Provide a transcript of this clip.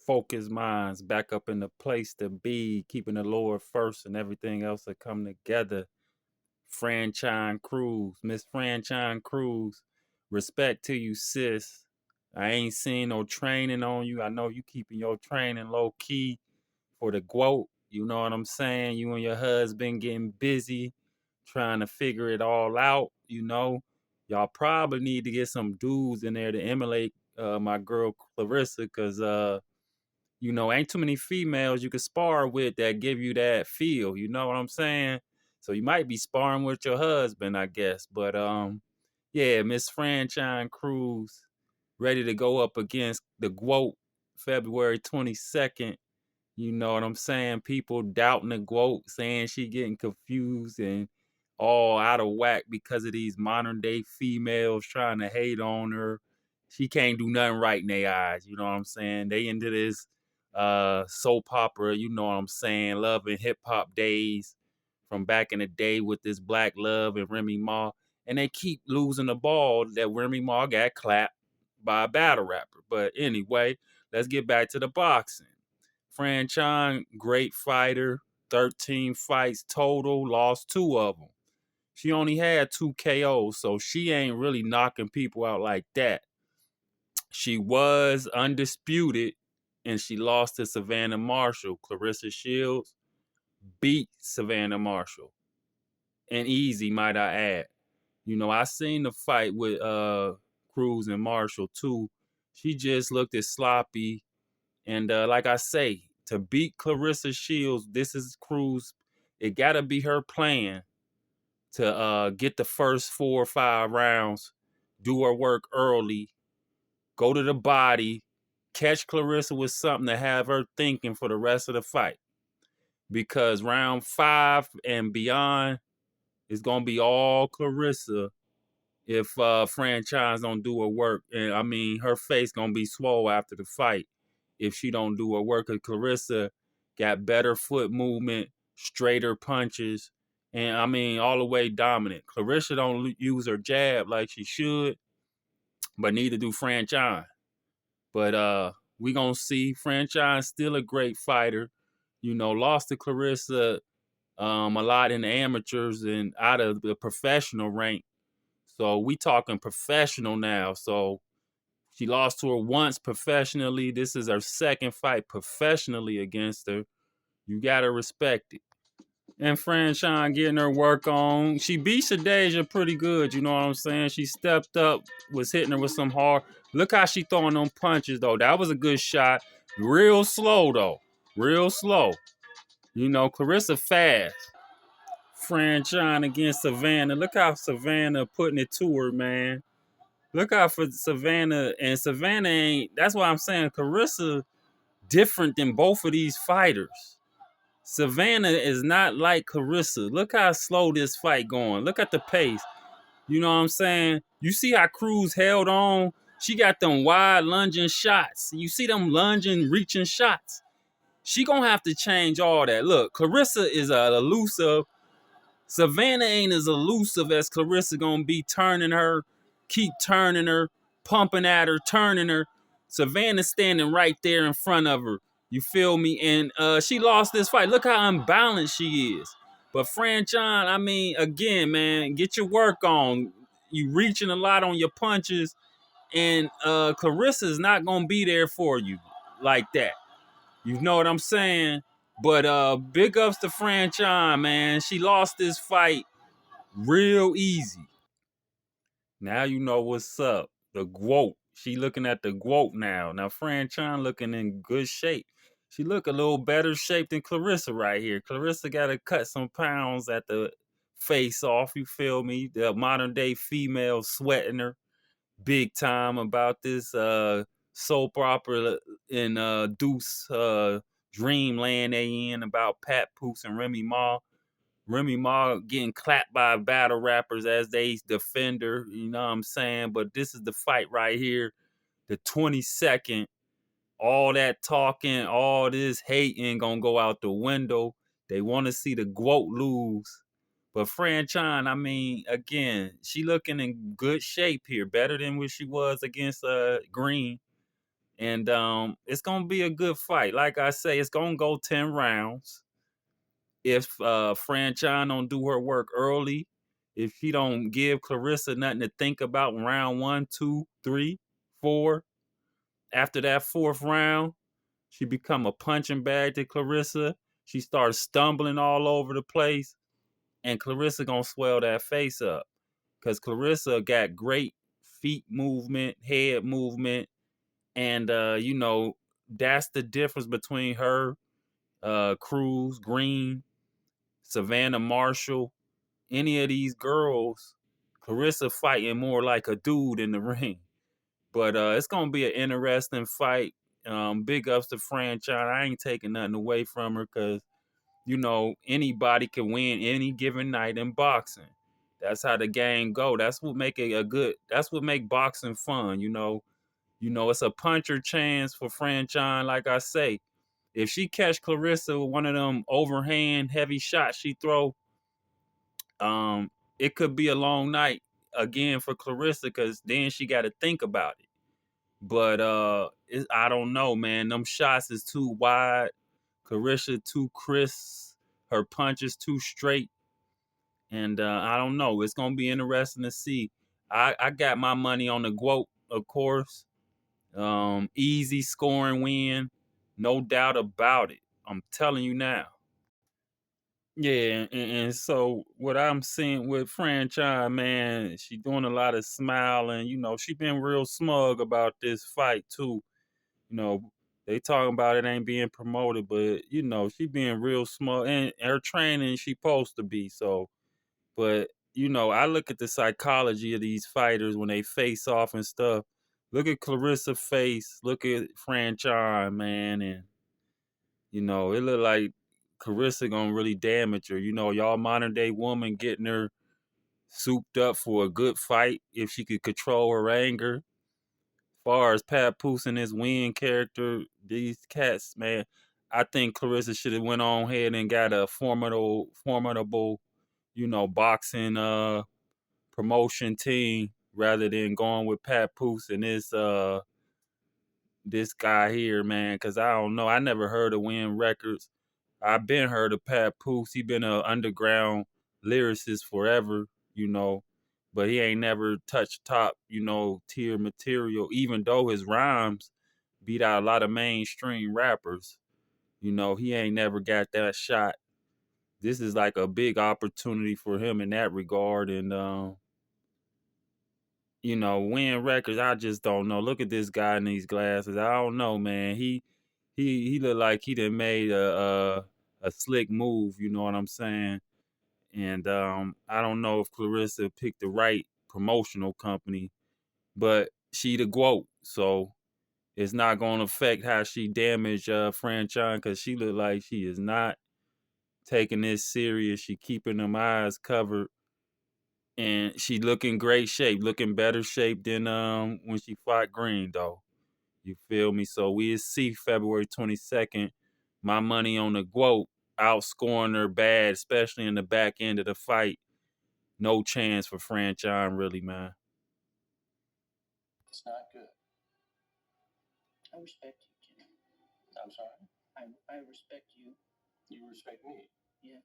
focused minds back up in the place to be, keeping the Lord first and everything else to come together. Franchon Cruz, Miss Franchon Cruz, respect to you, sis. I ain't seen no training on you. I know you keeping your training low key for the Gwoat. You know what I'm saying? You and your husband getting busy trying to figure it all out. Y'all probably need to get some dudes in there to emulate my girl Clarissa, because ain't too many females you can spar with that give you that feel. You know what I'm saying? So you might be sparring with your husband, I guess. But yeah, Miss Franchon Cruz ready to go up against the Gwoat February 22nd. You know what I'm saying? People doubting the Gwoat, saying she getting confused and all out of whack because of these modern day females trying to hate on her. She can't do nothing right in their eyes. You know what I'm saying? They into this soap opera, you know what I'm saying, love and hip hop days from back in the day with this Black Love and Remy Ma. And they keep losing the ball that Remy Ma got clapped by a battle rapper. But anyway, let's get back to the boxing. Franchon, great fighter, 13 fights total, lost 2 of them. She only had 2 KOs, so she ain't really knocking people out like that. She was undisputed, and she lost to Savannah Marshall. Clarissa Shields beat Savannah Marshall. And easy, might I add. I seen the fight with Cruz and Marshall too. She just looked as sloppy. And like I say, to beat Clarissa Shields, this is Cruz. It gotta be her plan to get the first 4 or 5 rounds, do her work early, go to the body, catch Clarissa with something to have her thinking for the rest of the fight. Because round 5 and beyond is gonna be all Clarissa if Franchise don't do her work. And I mean, her face gonna be swole after the fight if she don't do her work. Cause Clarissa got better foot movement, straighter punches, and I mean all the way dominant. Clarissa don't use her jab like she should, but neither do Franchise. But we gonna see. Franchise still a great fighter. Lost to Clarissa a lot in the amateurs and out of the professional rank. So we talking professional now. So she lost to her once professionally. This is her second fight professionally against her. You gotta respect it. And Franchon getting her work on. She beat Shadeja pretty good, you know what I'm saying? She stepped up, was hitting her with some hard. Look how she throwing them punches, though. That was a good shot. Real slow, though. Real slow. Clarissa fast. Franchon against Savannah. Look how Savannah putting it to her, man. Look out for Savannah. And Savannah ain't, that's why I'm saying Clarissa different than both of these fighters. Savannah is not like Clarissa. Look how slow this fight going. Look at the pace. You know what I'm saying? You see how Cruz held on? She got them wide lunging shots. You see them lunging, reaching shots. She gonna have to change all that. Look, Clarissa is elusive. Savannah ain't as elusive as Clarissa gonna be, turning her, keep turning her, pumping at her, turning her. Savannah standing right there in front of her. You feel me? And she lost this fight. Look how unbalanced she is. But Franchon, I mean, again, man, get your work on. You reaching a lot on your punches, and Clarissa is not gonna be there for you like that. You know what I'm saying? But big ups to Franchon, man. She lost this fight real easy. Now you know what's up. The Gwoat. She looking at the Gwoat now. Now Franchon looking in good shape. She look a little better shape than Clarissa right here. Clarissa got to cut some pounds at the face off. You feel me? The modern day female sweating her big time about this soap opera in Deuce Dreamland they in about Pat Poose and Remy Ma. Remy Ma getting clapped by battle rappers as they defend her, you know what I'm saying? But this is the fight right here, the 22nd. All that talking, all this hating gonna go out the window. They want to see the Gwoat lose. But Franchon, I mean, again, she looking in good shape here, better than what she was against Green. And it's gonna be a good fight. Like I say, it's gonna go 10 rounds. If Franchon don't do her work early, if she don't give Clarissa nothing to think about in round 1, 2, 3, 4, after that fourth round, she become a punching bag to Clarissa. She starts stumbling all over the place, and Clarissa gonna swell that face up because Clarissa got great feet movement, head movement, and that's the difference between her, Cruz, Green, Savannah Marshall, any of these girls. Clarissa fighting more like a dude in the ring. But it's gonna be an interesting fight. Big ups to Franchon. I ain't taking nothing away from her because anybody can win any given night in boxing. That's how the game go. That's what make it a good. That's what make boxing fun. It's a puncher chance for Franchon. Like I say, if she catch Clarissa with one of them overhand heavy shots she throw, um, it could be a long night again for Clarissa because then she got to think about it. But I don't know, man. Them shots is too wide. Clarissa too crisp. Her punch is too straight. And I don't know. It's gonna be interesting to see. I got my money on the Gwoat, of course. Easy scoring win, no doubt about it. I'm telling you now. Yeah, and so what I'm seeing with Franchise, man, she doing a lot of smiling. She been real smug about this fight too. You know, they talking about it ain't being promoted, but she being real smug and her training she supposed to be. So, but I look at the psychology of these fighters when they face off and stuff. Look at Clarissa's face. Look at Franchise, man, and it look like Carissa gonna really damage her. Y'all modern day woman getting her souped up for a good fight if she could control her anger. Far as Papoose and his win character, these cats, man, I think Clarissa should have went on ahead and got a formidable, boxing promotion team rather than going with Papoose and this guy here, man. Because I don't know, I never heard of Win Records. I've been heard of Papoose. He been an underground lyricist forever, you know, but he ain't never touched top, tier material, even though his rhymes beat out a lot of mainstream rappers. He ain't never got that shot. This is like a big opportunity for him in that regard. And Win Records, I just don't know. Look at this guy in these glasses. I don't know, man. He looked like he done made a slick move, you know what I'm saying? And I don't know if Clarissa picked the right promotional company, but she the Gwoat, so it's not going to affect how she damaged Franchon because she look like she is not taking this serious. She keeping them eyes covered, and she look in great shape, looking better shape than when she fought Green, though. You feel me? So we'll see February 22nd. My money on the Gwoat outscoring her bad, especially in the back end of the fight. No chance for Franchon, really, man. It's not good. I respect you, Jimmy. I'm sorry? I respect you. You respect me? Yeah.